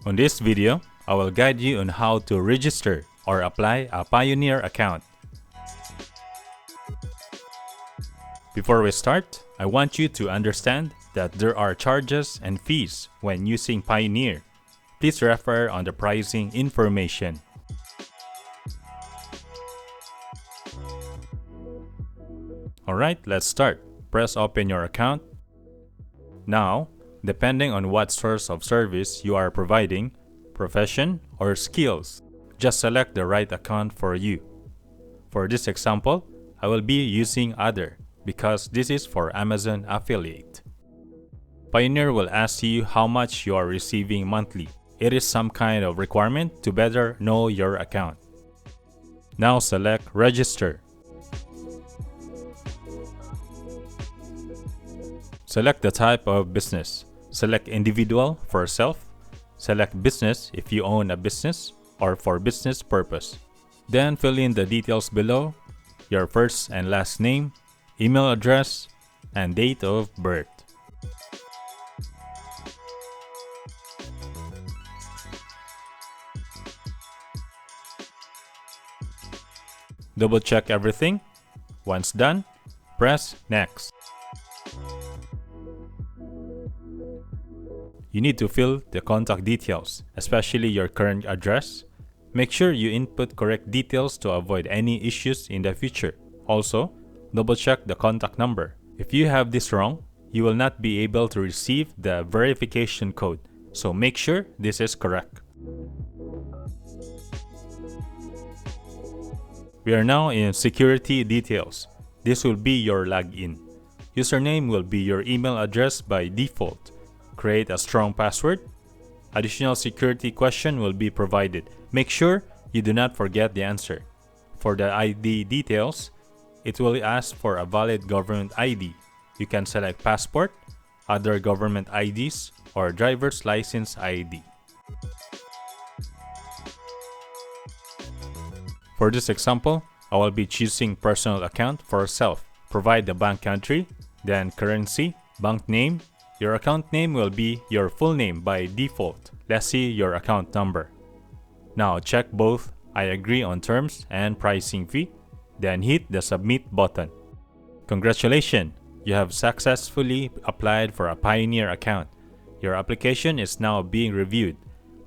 On this video, I will guide you on how to register or apply a Payoneer account. Before we start, I want you to understand that there are charges and fees when using Payoneer. Please refer on the pricing information. Alright, let's start. Press open your account. Now, depending on what source of service you are providing, profession or skills, just select the right account for you. For this example, I will be using Other because this is for Amazon affiliate. Payoneer will ask you how much you are receiving monthly. It is some kind of requirement to better know your account. Now select Register. Select the type of business. Select Individual for self. Select Business if you own a business or for business purpose. Then fill in the details below, your first and last name, email address, and date of birth. Double check everything. Once done, press Next. You need to fill the contact details, especially your current address. Make sure you input correct details to avoid any issues in the future. Also, double check the contact number. If you have this wrong, you will not be able to receive the verification code, so make sure this is correct. We are now in security details. This will be your login. Username will be your email address by default. Create a strong password. Additional security question will be provided. Make sure you do not forget the answer. For the ID details, it will ask for a valid government ID. You can select passport, other government IDs, or driver's license ID. For this example, I will be choosing personal account for self. Provide the bank country, then currency, bank name. Your account name will be your full name by default. Let's see your account number. Now check both I agree on terms and pricing fee, then hit the submit button. Congratulations! You have successfully applied for a Payoneer account. Your application is now being reviewed.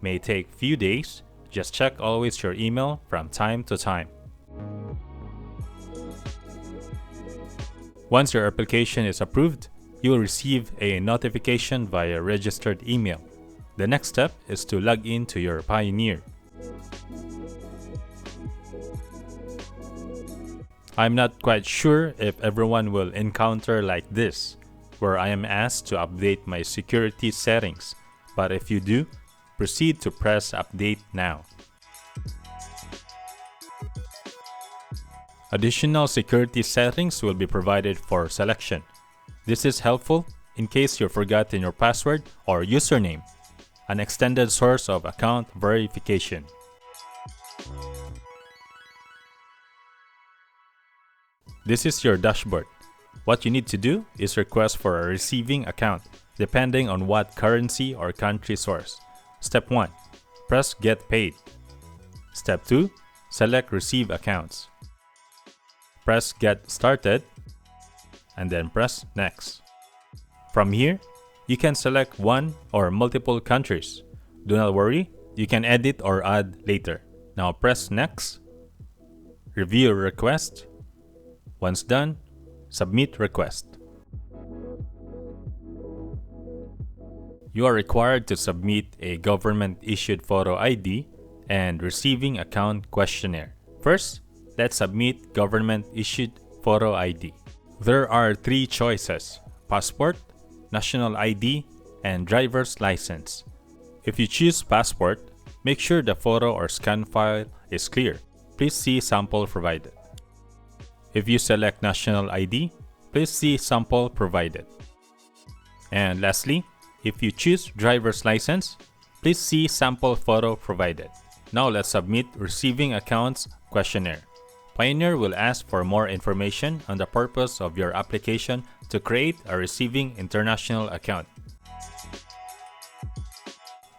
May take few days. Just check always your email from time to time. Once your application is approved, you will receive a notification via registered email. The next step is to log in to your Payoneer. I'm not quite sure if everyone will encounter like this, where I am asked to update my security settings, but if you do, proceed to press update now. Additional security settings will be provided for selection. This is helpful in case you forgotten your password or username, an extended source of account verification. This is your dashboard. What you need to do is request for a receiving account, depending on what currency or country source. Step 1. Press Get Paid. Step 2. Select Receive Accounts. Press Get Started, and then press Next. From here, you can select one or multiple countries. Do not worry, you can edit or add later. Now press Next. Review request. Once done, submit request. You are required to submit a government-issued photo ID and receiving account questionnaire. First, let's submit government-issued photo ID. There are three choices: passport, national ID, and driver's license. If you choose passport, make sure the photo or scan file is clear. Please see sample provided. If you select national ID, please see sample provided. And lastly, if you choose driver's license, please see sample photo provided. Now let's submit receiving accounts questionnaire. Payoneer will ask for more information on the purpose of your application to create a receiving international account.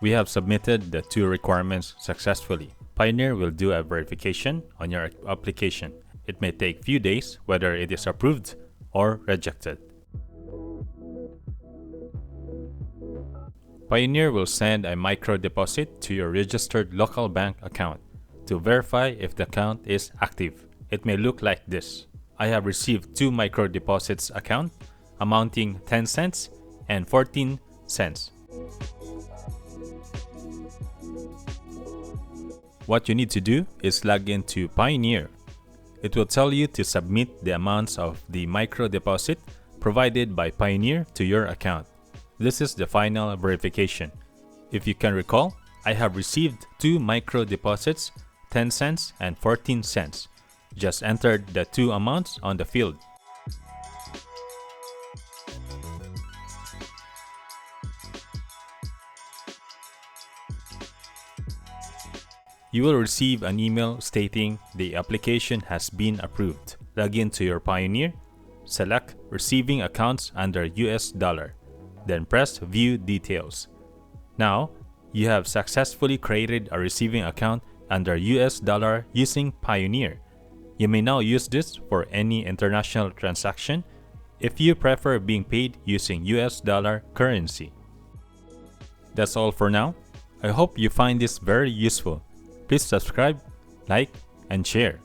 We have submitted the two requirements successfully. Payoneer will do a verification on your application. It may take few days whether it is approved or rejected. Payoneer will send a micro deposit to your registered local bank account to verify if the account is active. It may look like this. I have received two micro deposits account amounting 10 cents and 14 cents. What you need to do is log into Payoneer. It will tell you to submit the amounts of the micro deposit provided by Payoneer to your account. This is the final verification. If you can recall, I have received two micro deposits, 10 cents and 14 cents. Just entered the two amounts on the field. You will receive an email stating the application has been approved. Log into your Payoneer, select Receiving Accounts under US dollar, then press View Details. Now, you have successfully created a receiving account under US dollar using Payoneer. You may now use this for any international transaction if you prefer being paid using US dollar currency. That's all for now. I hope you find this very useful. Please subscribe, like, and share.